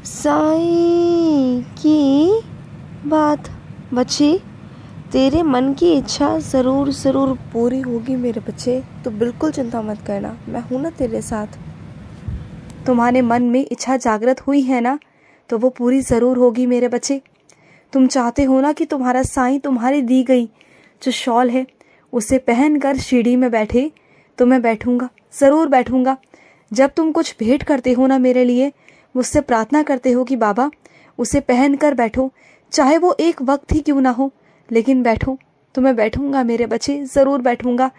साईं की बात। बच्चे, तेरे मन की इच्छा ज़रूर ज़रूर पूरी होगी मेरे बच्चे, तो बिल्कुल चिंता मत करना, मैं हूँ ना तेरे साथ। तुम्हारे मन में इच्छा जागृत हुई है ना, तो वो पूरी ज़रूर होगी मेरे बच्चे। तुम चाहते हो ना कि तुम्हारा साईं तुम्हारी दी गई जो शॉल है उसे पहनकर सीढ़ी में बैठे, तो मैं बैठूंगा, ज़रूर बैठूंगा। जब तुम कुछ भेंट करते हो ना मेरे लिए, मुझसे प्रार्थना करते हो कि बाबा उसे पहन कर बैठो, चाहे वो एक वक्त ही क्यों ना हो, लेकिन बैठो, तो मैं बैठूंगा मेरे बच्चे, ज़रूर बैठूंगा।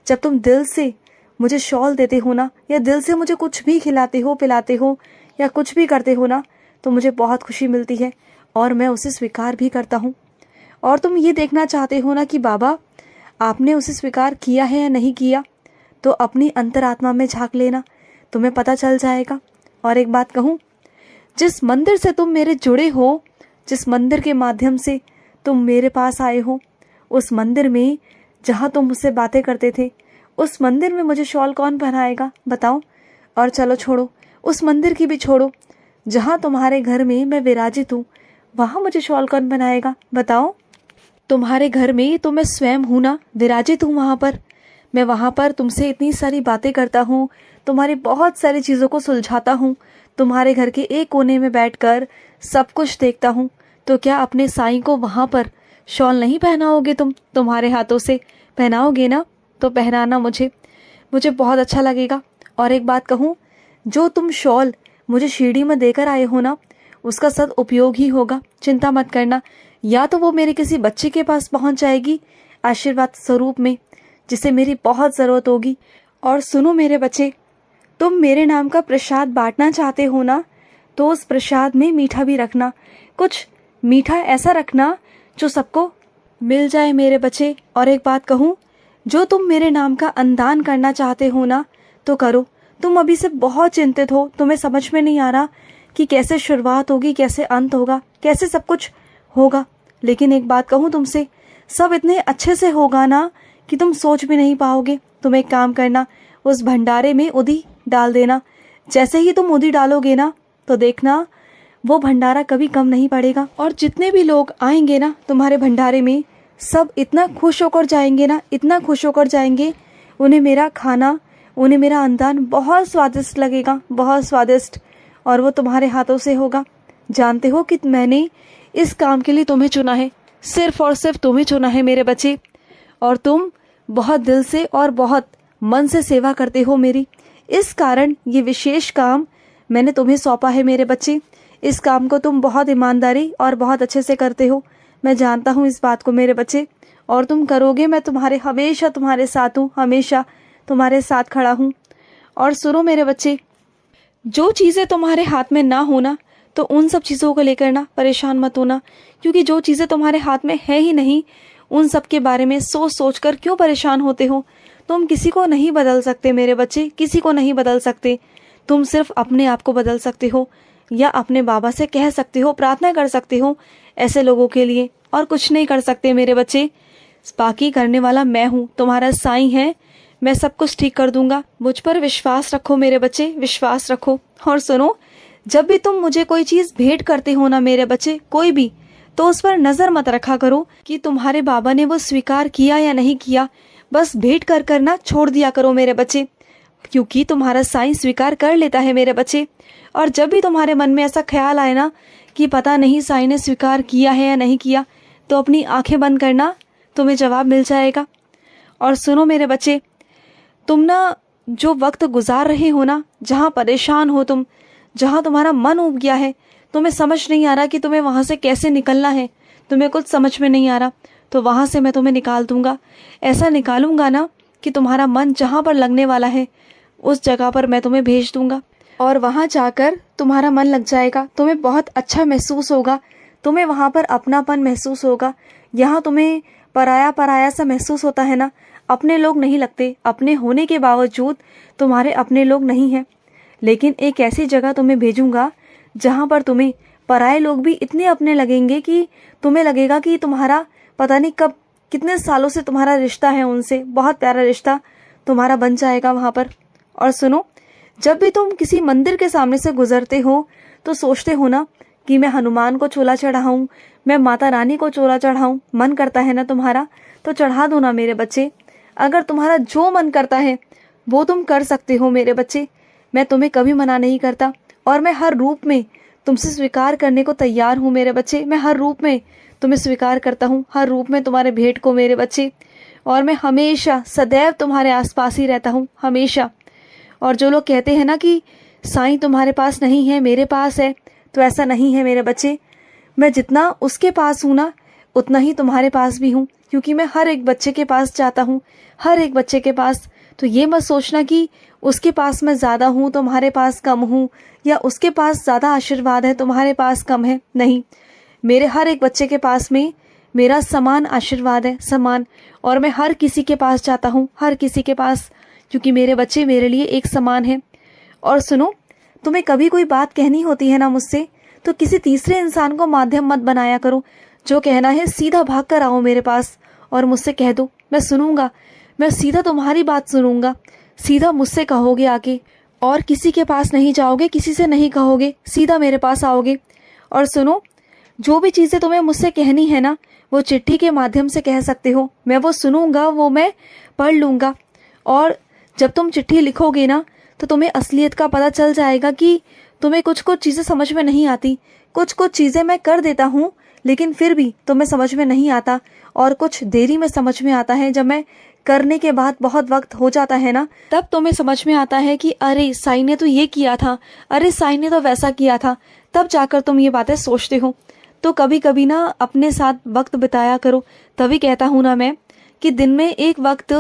जब तुम दिल से मुझे शॉल देते हो ना, या दिल से मुझे कुछ भी खिलाते हो, पिलाते हो, या कुछ भी करते हो ना, तो मुझे बहुत खुशी मिलती है और मैं उसे स्वीकार भी करता हूँ। और तुम ये देखना चाहते हो ना कि बाबा आपने उसे स्वीकार किया है या नहीं किया, तो अपनी अंतरात्मा में झांक लेना, तुम्हें पता चल जाएगा। और एक बात कहूँ, जिस मंदिर से तुम मेरे जुड़े हो, जिस मंदिर के माध्यम से तुम मेरे पास आए हो, उस मंदिर में जहाँ तुम मुझसे बातें करते थे, उस मंदिर में मुझे शॉल कौन पहनाएगा बताओ। और चलो छोड़ो, उस मंदिर की भी छोड़ो, जहाँ तुम्हारे घर में मैं विराजित हूँ, वहाँ मुझे शॉल कौन पहनाएगा बताओ। तुम्हारे घर में तो मैं स्वयं हूँ ना, विराजित हूँ वहाँ पर। मैं वहाँ पर तुमसे इतनी सारी बातें करता हूँ, तुम्हारी बहुत सारी चीज़ों को सुलझाता हूँ, तुम्हारे घर के एक कोने में बैठकर सब कुछ देखता हूँ। तो क्या अपने साईं को वहाँ पर शॉल नहीं पहनाओगे तुम? तुम्हारे हाथों से पहनाओगे ना, तो पहनाना मुझे बहुत अच्छा लगेगा। और एक बात कहूँ, जो तुम शॉल मुझे सीढ़ी में देकर आए हो ना, उसका सदुपयोग ही होगा, चिंता मत करना। या तो वो मेरे किसी बच्चे के पास पहुंच जाएगी आशीर्वाद स्वरूप में, जिसे मेरी बहुत ज़रूरत होगी। और सुनो मेरे बच्चे, तुम मेरे नाम का प्रसाद बांटना चाहते हो ना, तो उस प्रसाद में मीठा भी रखना, कुछ मीठा ऐसा रखना जो सबको मिल जाए मेरे बच्चे। और एक बात कहूँ, जो तुम मेरे नाम का अन्नदान करना चाहते हो ना, तो करो। तुम अभी से बहुत चिंतित हो, तुम्हें समझ में नहीं आ रहा कि कैसे शुरुआत होगी, कैसे अंत होगा, कैसे सब कुछ होगा। लेकिन एक बात कहूँ तुमसे, सब इतने अच्छे से होगा ना कि तुम सोच भी नहीं पाओगे। तुम एक काम करना, उस भंडारे में उदी डाल देना। जैसे ही तुम उदी डालोगे ना, तो देखना वो भंडारा कभी कम नहीं पड़ेगा। और जितने भी लोग आएंगे ना तुम्हारे भंडारे में, सब इतना खुश होकर जाएंगे ना, इतना खुश होकर जाएंगे। उन्हें मेरा खाना, उन्हें मेरा अन्नदान बहुत स्वादिष्ट लगेगा, बहुत स्वादिष्ट। और वो तुम्हारे हाथों से होगा। जानते हो कि मैंने इस काम के लिए तुम्हें चुना है, सिर्फ और सिर्फ तुम्हें चुना है मेरे बच्चे। और तुम बहुत दिल से और बहुत मन से सेवा करते हो मेरी, इस कारण ये विशेष काम मैंने तुम्हें सौंपा है मेरे बच्चे। इस काम को तुम बहुत ईमानदारी और बहुत अच्छे से करते हो, मैं जानता हूँ इस बात को मेरे बच्चे। और तुम करोगे, मैं हमेशा तुम्हारे साथ हूँ, हमेशा तुम्हारे साथ खड़ा हूँ। और सुनो मेरे बच्चे, जो चीज़ें तुम्हारे हाथ में ना होना, तो उन सब चीज़ों को लेकर ना परेशान मत होना, क्योंकि जो चीज़ें तुम्हारे हाथ में है ही नहीं, उन सब के बारे में सोच सोच कर क्यों परेशान होते हो। तुम किसी को नहीं बदल सकते मेरे बच्चे, किसी को नहीं बदल सकते। तुम सिर्फ अपने आप को बदल सकते हो, या अपने बाबा से कह सकते हो, प्रार्थना कर सकते हो ऐसे लोगों के लिए, और कुछ नहीं कर सकते मेरे बच्चे। बाकी करने वाला मैं हूँ, तुम्हारा साईं है, मैं सब कुछ ठीक कर दूंगा। मुझ पर विश्वास रखो मेरे बच्चे, विश्वास रखो। और सुनो, जब भी तुम मुझे कोई चीज़ भेंट करते हो ना मेरे बच्चे, कोई भी, तो उस पर नज़र मत रखा करो कि तुम्हारे बाबा ने वो स्वीकार किया या नहीं किया। बस भेंट कर कर ना छोड़ दिया करो मेरे बच्चे, क्योंकि तुम्हारा साईं स्वीकार कर लेता है मेरे बच्चे। और जब भी तुम्हारे मन में ऐसा ख्याल आए ना कि पता नहीं साईं ने स्वीकार किया है या नहीं किया, तो अपनी आंखें बंद करना, तुम्हें जवाब मिल जाएगा। और सुनो मेरे बच्चे, तुम ना जो वक्त गुजार रहे हो ना, जहाँ परेशान हो तुम, जहाँ तुम्हारा मन उब गया है, तुम्हें समझ नहीं आ रहा कि तुम्हें वहाँ से कैसे निकलना है, तुम्हें कुछ समझ में नहीं आ रहा, तो वहाँ से मैं तुम्हें निकाल दूंगा। ऐसा निकालूंगा ना कि तुम्हारा मन जहाँ पर लगने वाला है, उस जगह पर मैं तुम्हें भेज दूंगा। और वहाँ जाकर तुम्हारा मन लग जाएगा, तुम्हें बहुत अच्छा महसूस होगा, तुम्हें वहाँ पर अपनापन महसूस होगा। यहाँ तुम्हें पराया पराया सा महसूस होता है ना, अपने लोग नहीं लगते, अपने होने के बावजूद तुम्हारे अपने लोग नहीं हैं। लेकिन एक ऐसी जगह तुम्हें भेजूंगा जहाँ पर तुम्हें पराये लोग भी इतने अपने लगेंगे कि तुम्हें लगेगा कि तुम्हारा पता नहीं कब, कितने सालों से तुम्हारा रिश्ता है उनसे, बहुत प्यारा रिश्ता तुम्हारा बन जाएगा वहाँ पर। और सुनो, जब भी तुम किसी मंदिर के सामने से गुजरते हो तो सोचते हो ना कि मैं हनुमान को चोला चढ़ाऊं, मैं माता रानी को चोला चढ़ाऊं। मन करता है ना तुम्हारा, तो चढ़ा दो ना मेरे बच्चे। अगर तुम्हारा जो मन करता है वो तुम कर सकते हो मेरे बच्चे। मैं तुम्हें कभी मना नहीं करता और मैं हर रूप में तुमसे स्वीकार करने को तैयार हूँ मेरे बच्चे। मैं हर रूप में तुम्हें स्वीकार करता हूँ, हर रूप में तुम्हारे भेंट को मेरे बच्चे। और मैं हमेशा सदैव तुम्हारे आसपास ही रहता हूँ, हमेशा। और जो लोग कहते हैं ना कि साईं तुम्हारे पास नहीं है, मेरे पास है, तो ऐसा नहीं है मेरे बच्चे। मैं जितना उसके पास हूँ ना, उतना ही तुम्हारे पास भी हूँ, क्योंकि मैं हर एक बच्चे के पास जाता हूँ, हर एक बच्चे के पास। तो ये मत सोचना कि उसके पास मैं ज़्यादा हूँ, तुम्हारे पास कम हूँ, या उसके पास ज़्यादा आशीर्वाद है, तुम्हारे पास कम है। नहीं, मेरे हर एक बच्चे के पास में मेरा समान आशीर्वाद है, समान। और मैं हर किसी के पास जाता हूँ, हर किसी के पास, क्योंकि मेरे बच्चे मेरे लिए एक समान है। और सुनो, तुम्हें कभी कोई बात कहनी होती है ना मुझसे, तो किसी तीसरे इंसान को माध्यम मत बनाया करो। जो कहना है सीधा भाग कर आओ मेरे पास और मुझसे कह दो, मैं सुनूंगा। मैं सीधा तुम्हारी बात सुनूंगा, सीधा मुझसे कहोगे आके, और किसी के पास नहीं जाओगे, किसी से नहीं कहोगे, सीधा मेरे पास आओगे। और सुनो, जो भी चीज़ें तुम्हें मुझसे कहनी है ना, वो चिट्ठी के माध्यम से कह सकते हो। मैं वो सुनूंगा, वो मैं पढ़ लूँगा। और जब तुम चिट्ठी लिखोगे ना, तो तुम्हें असलियत का पता चल जाएगा कि तुम्हें कुछ कुछ चीज़ें समझ में नहीं आती। कुछ कुछ चीज़ें मैं कर देता हूँ, लेकिन फिर भी तुम्हें समझ में नहीं आता। और कुछ देरी में समझ में आता है, जब मैं करने के बाद बहुत वक्त हो जाता है ना, तब तुम्हें समझ में आता है कि अरे साईं ने तो ये किया था, अरे साईं ने तो वैसा किया था। तब जाकर तुम ये बातें सोचते हो। तो कभी कभी ना अपने साथ वक्त बिताया करो। तभी कहता हूँ ना मैं कि दिन में एक वक्त,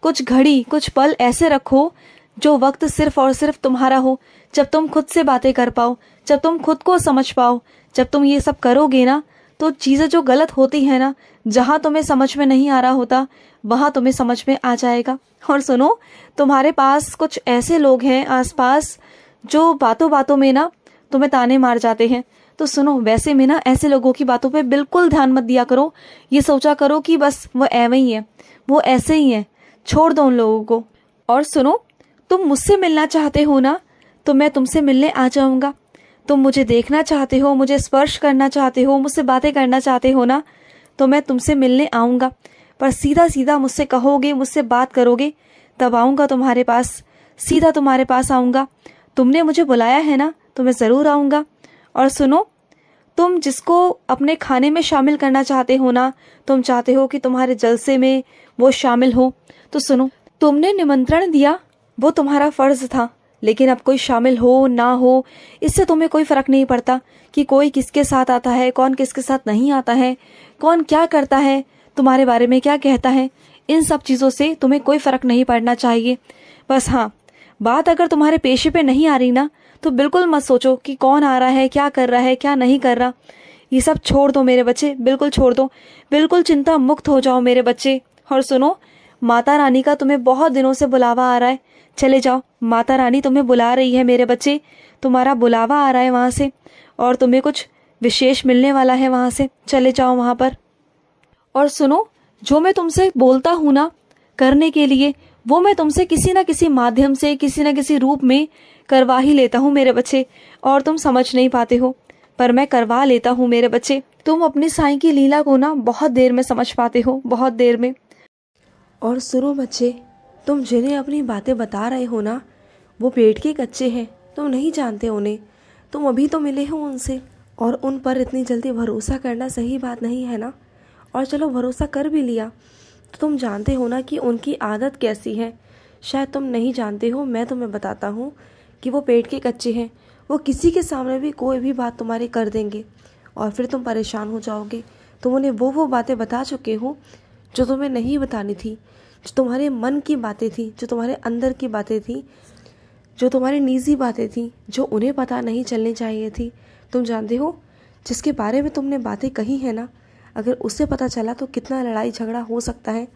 कुछ घड़ी, कुछ पल ऐसे रखो जो वक्त सिर्फ और सिर्फ तुम्हारा हो। जब तुम खुद से बातें कर पाओ, जब तुम खुद को समझ पाओ, जब तुम ये सब करोगे ना, तो चीज़ें जो गलत होती है ना, जहाँ तुम्हें समझ में नहीं आ रहा होता, वहाँ तुम्हें समझ में आ जाएगा। और सुनो, तुम्हारे पास कुछ ऐसे लोग हैं आसपास जो बातों बातों में ना तुम्हें ताने मार जाते हैं। तो सुनो, वैसे में ना ऐसे लोगों की बातों पे बिल्कुल ध्यान मत दिया करो। ये सोचा करो कि बस वो ऐवे ही है, वो ऐसे ही है, छोड़ दो उन लोगों को। और सुनो, तुम मुझसे मिलना चाहते हो ना, तो मैं तुमसे मिलने आ जाऊंगा। तुम मुझे देखना चाहते हो, मुझे स्पर्श करना चाहते हो, मुझसे बातें करना चाहते हो ना, तो मैं तुमसे मिलने आऊँगा। पर सीधा सीधा मुझसे कहोगे, मुझसे बात करोगे, तब आऊँगा तुम्हारे पास, सीधा तुम्हारे पास आऊँगा। तुमने मुझे बुलाया है ना, तो मैं ज़रूर आऊँगा। और सुनो, तुम जिसको अपने खाने में शामिल करना चाहते हो ना, तुम चाहते हो कि तुम्हारे जलसे में वो शामिल हो, तो सुनो, तुमने निमंत्रण दिया, वो तुम्हारा फ़र्ज़ था। लेकिन अब कोई शामिल हो ना हो, इससे तुम्हें कोई फ़र्क नहीं पड़ता कि कोई किसके साथ आता है, कौन किसके साथ नहीं आता है, कौन क्या करता है, तुम्हारे बारे में क्या कहता है। इन सब चीज़ों से तुम्हें कोई फ़र्क नहीं पड़ना चाहिए। बस हाँ, बात अगर तुम्हारे पेशे पे नहीं आ रही ना, तो बिल्कुल मत सोचो कि कौन आ रहा है, क्या कर रहा है, क्या नहीं कर रहा। ये सब छोड़ दो मेरे बच्चे, बिल्कुल छोड़ दो। बिल्कुल चिंता मुक्त हो जाओ मेरे बच्चे। और सुनो, माता रानी का तुम्हें बहुत दिनों से बुलावा आ रहा है। चले जाओ, माता रानी तुम्हें बुला रही है मेरे बच्चे। तुम्हारा बुलावा आ रहा है वहाँ से, और तुम्हें कुछ विशेष मिलने वाला है वहाँ से। चले जाओ वहाँ पर। और सुनो, जो मैं तुमसे बोलता हूँ ना करने के लिए, वो मैं तुमसे किसी न किसी माध्यम से, किसी न किसी रूप में करवा ही लेता हूँ मेरे बच्चे। और तुम समझ नहीं पाते हो, पर मैं करवा लेता हूँ मेरे बच्चे। तुम अपनी साईं की लीला को ना बहुत देर में समझ पाते हो, बहुत देर में। और सुनो बच्चे, तुम जिन्हें अपनी बातें बता रहे हो ना, वो पेट के कच्चे हैं, तुम नहीं जानते उन्हें। तुम अभी तो मिले हो उनसे, और उन पर इतनी जल्दी भरोसा करना सही बात नहीं है ना। और चलो भरोसा कर भी लिया, तो तुम जानते हो ना कि उनकी आदत कैसी है। शायद तुम नहीं जानते हो, मैं तुम्हें बताता हूँ कि वो पेट के कच्चे हैं। वो किसी के सामने भी कोई भी बात तुम्हारी कर देंगे, और फिर तुम परेशान हो जाओगे। तुम उन्हें वो बातें बता चुके हो जो तुम्हें नहीं बतानी थी, जो तुम्हारे मन की बातें थी, जो तुम्हारे अंदर की बातें थी, जो तुम्हारी निजी बातें थी, जो उन्हें पता नहीं चलनी चाहिए थी। तुम जानते हो, जिसके बारे में तुमने बातें कही है ना, अगर उसे पता चला तो कितना लड़ाई झगड़ा हो सकता है।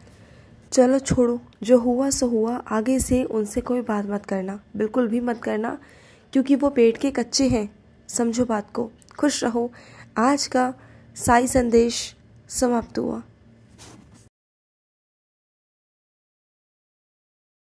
चलो छोड़ो, जो हुआ सो हुआ। आगे से उनसे कोई बात मत करना, बिल्कुल भी मत करना, क्योंकि वो पेट के कच्चे हैं। समझो बात को। खुश रहो। आज का साई संदेश समाप्त हुआ।